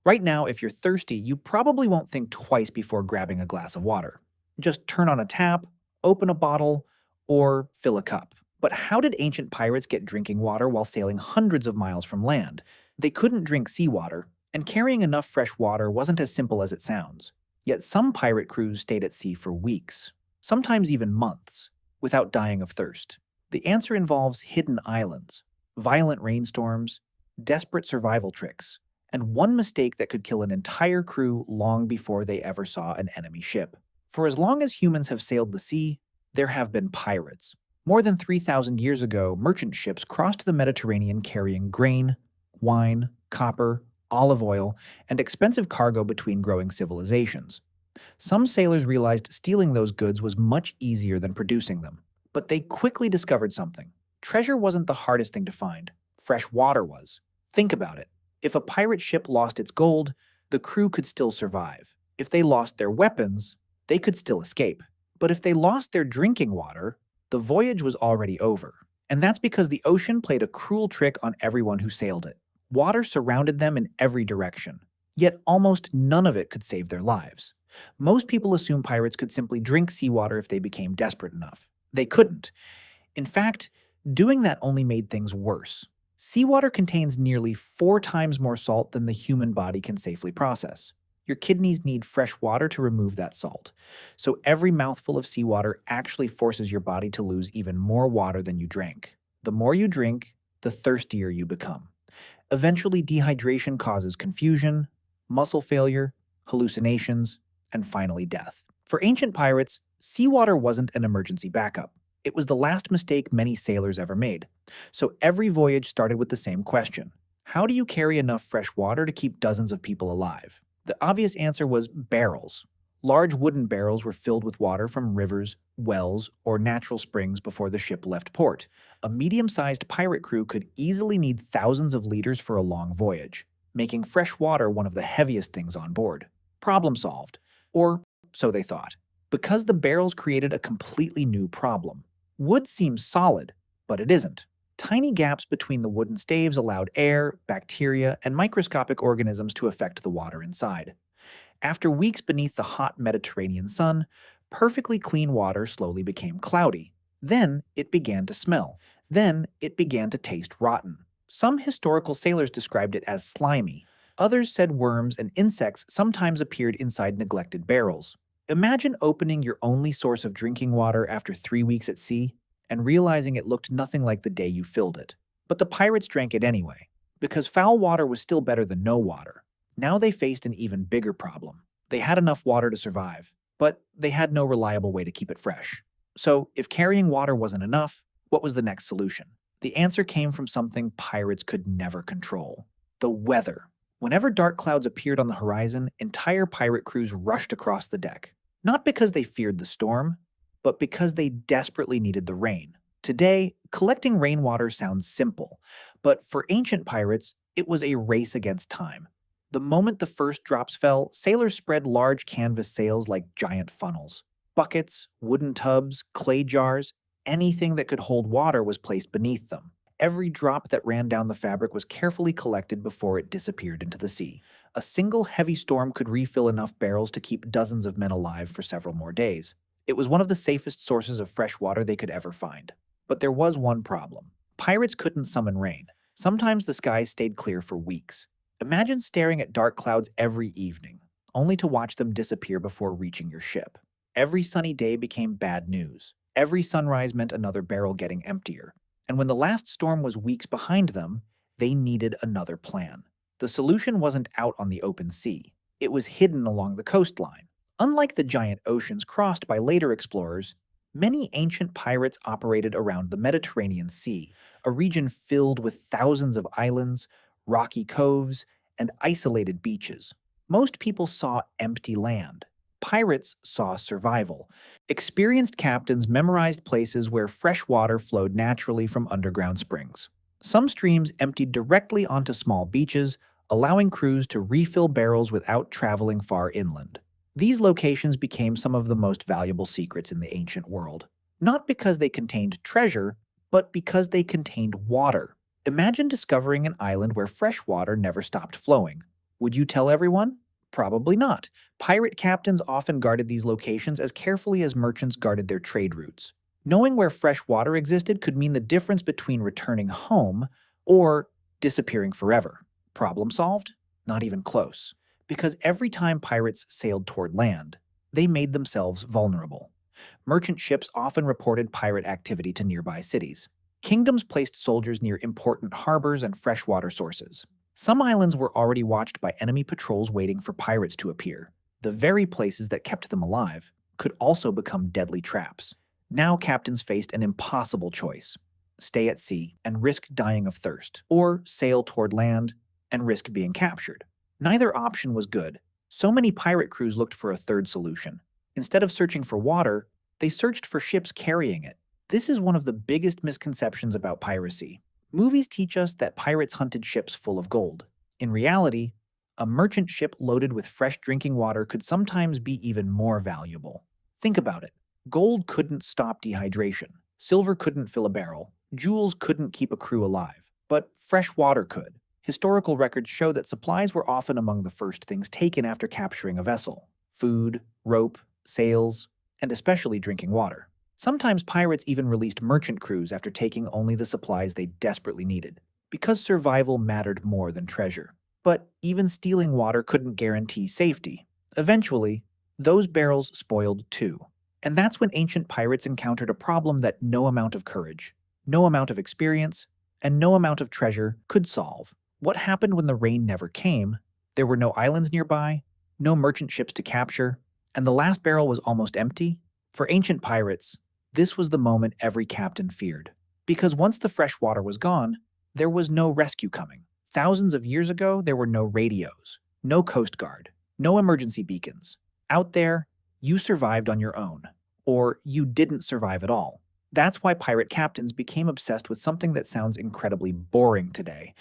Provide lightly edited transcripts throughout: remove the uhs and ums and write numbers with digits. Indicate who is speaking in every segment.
Speaker 1: Right now, if you're thirsty, you probably won't think twice before grabbing a glass of water. Just turn on a tap, open a bottle, or fill a cup. But how did ancient pirates get drinking water while sailing hundreds of miles from land? They couldn't drink seawater, and carrying enough fresh water wasn't as simple as it sounds. Yet some pirate crews stayed at sea for weeks, sometimes even months, without dying of thirst. The answer involves hidden islands, violent rainstorms, desperate survival tricks, and one mistake that could kill an entire crew long before they ever saw an enemy ship. For as long as humans have sailed the sea, there have been pirates. More than 3,000 years ago, merchant ships crossed the Mediterranean carrying grain, wine, copper, olive oil, and expensive cargo between growing civilizations. Some sailors realized stealing those goods was much easier than producing them. But they quickly discovered something. Treasure wasn't the hardest thing to find. Fresh water was. Think about it. If a pirate ship lost its gold, the crew could still survive. If they lost their weapons, they could still escape. But if they lost their drinking water, the voyage was already over. And that's because the ocean played a cruel trick on everyone who sailed it. Water surrounded them in every direction, yet almost none of it could save their lives. Most people assume pirates could simply drink seawater if they became desperate enough. They couldn't. In fact, doing that only made things worse. Seawater contains nearly 4 times more salt than the human body can safely process. Your kidneys need fresh water to remove that salt. So every mouthful of seawater actually forces your body to lose even more water than you drank. The more you drink, the thirstier you become. Eventually, dehydration causes confusion, muscle failure, hallucinations, and finally death. For ancient pirates, seawater wasn't an emergency backup. It was the last mistake many sailors ever made. So every voyage started with the same question. How do you carry enough fresh water to keep dozens of people alive? The obvious answer was barrels. Large wooden barrels were filled with water from rivers, wells, or natural springs before the ship left port. A medium-sized pirate crew could easily need thousands of liters for a long voyage, making fresh water one of the heaviest things on board. Problem solved. Or so they thought. Because the barrels created a completely new problem. Wood seems solid, but it isn't. Tiny gaps between the wooden staves allowed air, bacteria, and microscopic organisms to affect the water inside. After weeks beneath the hot Mediterranean sun, perfectly clean water slowly became cloudy. Then it began to smell. Then it began to taste rotten. Some historical sailors described it as slimy. Others said worms and insects sometimes appeared inside neglected barrels. Imagine opening your only source of drinking water after 3 weeks at sea and realizing it looked nothing like the day you filled it. But the pirates drank it anyway, because foul water was still better than no water. Now they faced an even bigger problem. They had enough water to survive, but they had no reliable way to keep it fresh. So, if carrying water wasn't enough, what was the next solution? The answer came from something pirates could never control: the weather. Whenever dark clouds appeared on the horizon, entire pirate crews rushed across the deck. Not because they feared the storm, but because they desperately needed the rain. Today, collecting rainwater sounds simple, but for ancient pirates, it was a race against time. The moment the first drops fell, sailors spread large canvas sails like giant funnels. Buckets, wooden tubs, clay jars, anything that could hold water was placed beneath them. Every drop that ran down the fabric was carefully collected before it disappeared into the sea. A single heavy storm could refill enough barrels to keep dozens of men alive for several more days. It was one of the safest sources of fresh water they could ever find. But there was one problem. Pirates couldn't summon rain. Sometimes the skies stayed clear for weeks. Imagine staring at dark clouds every evening, only to watch them disappear before reaching your ship. Every sunny day became bad news. Every sunrise meant another barrel getting emptier. And when the last storm was weeks behind them, they needed another plan. The solution wasn't out on the open sea. It was hidden along the coastline. Unlike the giant oceans crossed by later explorers, many ancient pirates operated around the Mediterranean Sea, a region filled with thousands of islands, rocky coves, and isolated beaches. Most people saw empty land. Pirates saw survival. Experienced captains memorized places where fresh water flowed naturally from underground springs. Some streams emptied directly onto small beaches, allowing crews to refill barrels without traveling far inland. These locations became some of the most valuable secrets in the ancient world, not because they contained treasure, but because they contained water. Imagine discovering an island where fresh water never stopped flowing. Would you tell everyone? Probably not. Pirate captains often guarded these locations as carefully as merchants guarded their trade routes. Knowing where fresh water existed could mean the difference between returning home or disappearing forever. Problem solved? Not even close. Because every time pirates sailed toward land, they made themselves vulnerable. Merchant ships often reported pirate activity to nearby cities. Kingdoms placed soldiers near important harbors and freshwater sources. Some islands were already watched by enemy patrols waiting for pirates to appear. The very places that kept them alive could also become deadly traps. Now captains faced an impossible choice: stay at sea and risk dying of thirst, or sail toward land and risk being captured. Neither option was good. So many pirate crews looked for a third solution. Instead of searching for water, they searched for ships carrying it. This is one of the biggest misconceptions about piracy. Movies teach us that pirates hunted ships full of gold. In reality, a merchant ship loaded with fresh drinking water could sometimes be even more valuable. Think about it. Gold couldn't stop dehydration. Silver couldn't fill a barrel. Jewels couldn't keep a crew alive. But fresh water could. Historical records show that supplies were often among the first things taken after capturing a vessel: food, rope, sails, and especially drinking water. Sometimes pirates even released merchant crews after taking only the supplies they desperately needed, because survival mattered more than treasure. But even stealing water couldn't guarantee safety. Eventually, those barrels spoiled too. And that's when ancient pirates encountered a problem that no amount of courage, no amount of experience, and no amount of treasure could solve. What happened when the rain never came? There were no islands nearby, no merchant ships to capture, and the last barrel was almost empty. For ancient pirates, this was the moment every captain feared. Because once the fresh water was gone, there was no rescue coming. Thousands of years ago, there were no radios, no coast guard, no emergency beacons. Out there, you survived on your own, or you didn't survive at all. That's why pirate captains became obsessed with something that sounds incredibly boring today: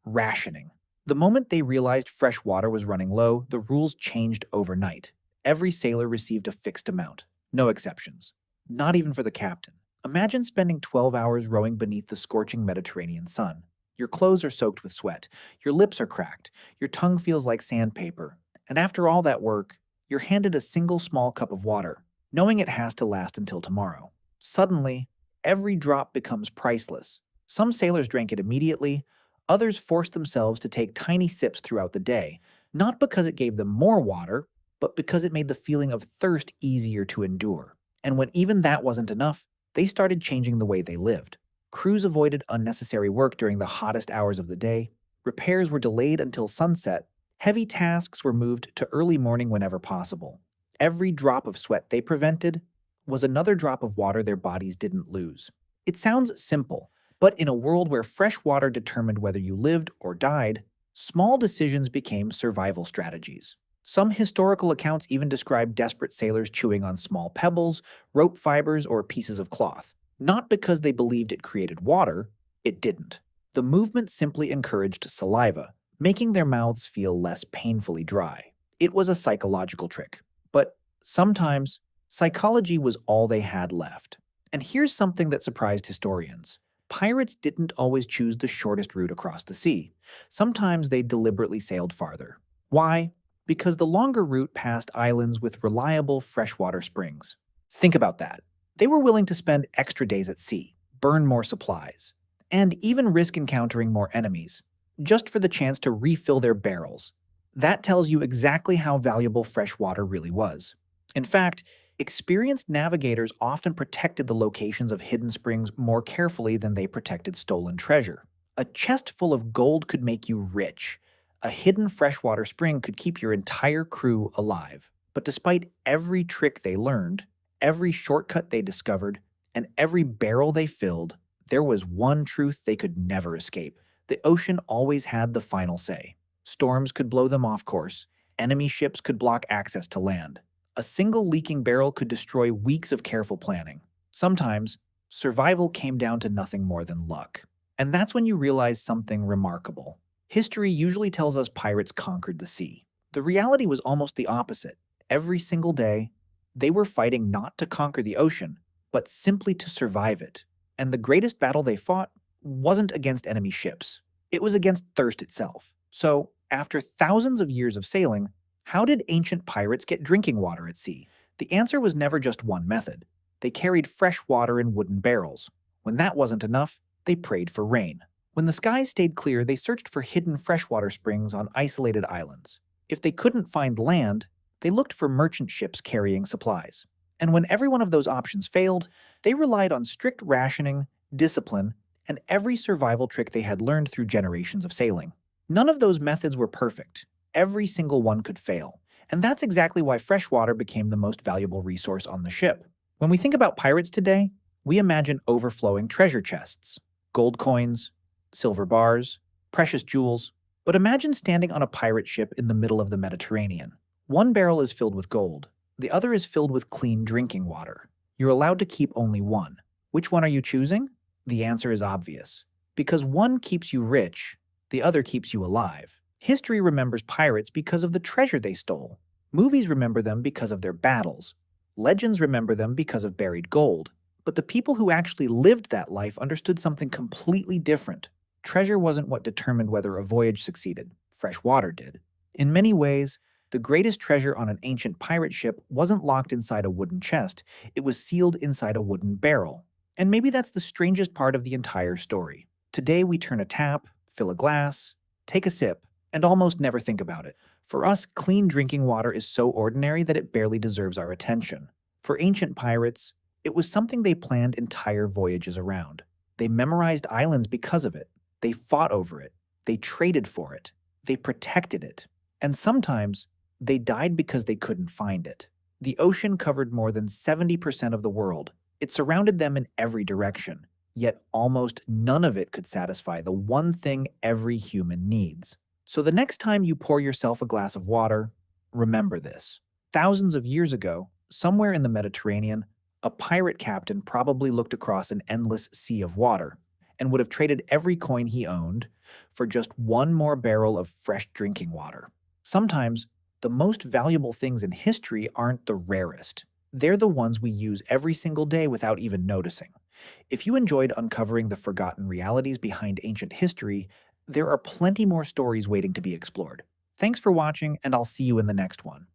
Speaker 1: rationing. The moment they realized fresh water was running low, the rules changed overnight. Every sailor received a fixed amount, no exceptions. Not even for the captain. Imagine spending 12 hours rowing beneath the scorching Mediterranean sun. Your clothes are soaked with sweat, your lips are cracked, your tongue feels like sandpaper, and after all that work, you're handed a single small cup of water, knowing it has to last until tomorrow. Suddenly, every drop becomes priceless. Some sailors drank it immediately, others forced themselves to take tiny sips throughout the day, not because it gave them more water, but because it made the feeling of thirst easier to endure. And when even that wasn't enough, they started changing the way they lived. Crews avoided unnecessary work during the hottest hours of the day, repairs were delayed until sunset, heavy tasks were moved to early morning whenever possible. Every drop of sweat they prevented was another drop of water their bodies didn't lose. It sounds simple, but in a world where fresh water determined whether you lived or died, small decisions became survival strategies. Some historical accounts even describe desperate sailors chewing on small pebbles, rope fibers, or pieces of cloth. Not because they believed it created water, it didn't. The movement simply encouraged saliva, making their mouths feel less painfully dry. It was a psychological trick. But sometimes, psychology was all they had left. And here's something that surprised historians. Pirates didn't always choose the shortest route across the sea. Sometimes they deliberately sailed farther. Why? Because the longer route passed islands with reliable freshwater springs. Think about that. They were willing to spend extra days at sea, burn more supplies, and even risk encountering more enemies, just for the chance to refill their barrels. That tells you exactly how valuable fresh water really was. In fact, experienced navigators often protected the locations of hidden springs more carefully than they protected stolen treasure. A chest full of gold could make you rich. A hidden freshwater spring could keep your entire crew alive. But despite every trick they learned, every shortcut they discovered, and every barrel they filled, there was one truth they could never escape. The ocean always had the final say. Storms could blow them off course. Enemy ships could block access to land. A single leaking barrel could destroy weeks of careful planning. Sometimes, survival came down to nothing more than luck. And that's when you realize something remarkable. History usually tells us pirates conquered the sea. The reality was almost the opposite. Every single day, they were fighting not to conquer the ocean, but simply to survive it. And the greatest battle they fought wasn't against enemy ships. It was against thirst itself. So, After thousands of years of sailing, how did ancient pirates get drinking water at sea? The answer was never just one method. They carried fresh water in wooden barrels. When that wasn't enough, they prayed for rain. When the skies stayed clear, they searched for hidden freshwater springs on isolated islands. If they couldn't find land, they looked for merchant ships carrying supplies. And when every one of those options failed, they relied on strict rationing, discipline, and every survival trick they had learned through generations of sailing. None of those methods were perfect. Every single one could fail. And that's exactly why freshwater became the most valuable resource on the ship. When we think about pirates today, we imagine overflowing treasure chests, gold coins, silver bars, precious jewels. But imagine standing on a pirate ship in the middle of the Mediterranean. One barrel is filled with gold, the other is filled with clean drinking water. You're allowed to keep only one. Which one are you choosing? The answer is obvious. Because one keeps you rich, the other keeps you alive. History remembers pirates because of the treasure they stole. Movies remember them because of their battles. Legends remember them because of buried gold. But the people who actually lived that life understood something completely different. Treasure wasn't what determined whether a voyage succeeded. Fresh water did. In many ways, the greatest treasure on an ancient pirate ship wasn't locked inside a wooden chest. It was sealed inside a wooden barrel. And maybe that's the strangest part of the entire story. Today we turn a tap, fill a glass, take a sip, and almost never think about it. For us, clean drinking water is so ordinary that it barely deserves our attention. For ancient pirates, it was something they planned entire voyages around. They memorized islands because of it. They fought over it. They traded for it. They protected it. And sometimes, they died because they couldn't find it. The ocean covered more than 70% of the world. It surrounded them in every direction. Yet almost none of it could satisfy the one thing every human needs. So the next time you pour yourself a glass of water, remember this. Thousands of years ago, somewhere in the Mediterranean, a pirate captain probably looked across an endless sea of water and would have traded every coin he owned for just one more barrel of fresh drinking water. Sometimes, the most valuable things in history aren't the rarest. They're the ones we use every single day without even noticing. If you enjoyed uncovering the forgotten realities behind ancient history, there are plenty more stories waiting to be explored. Thanks for watching, and I'll see you in the next one.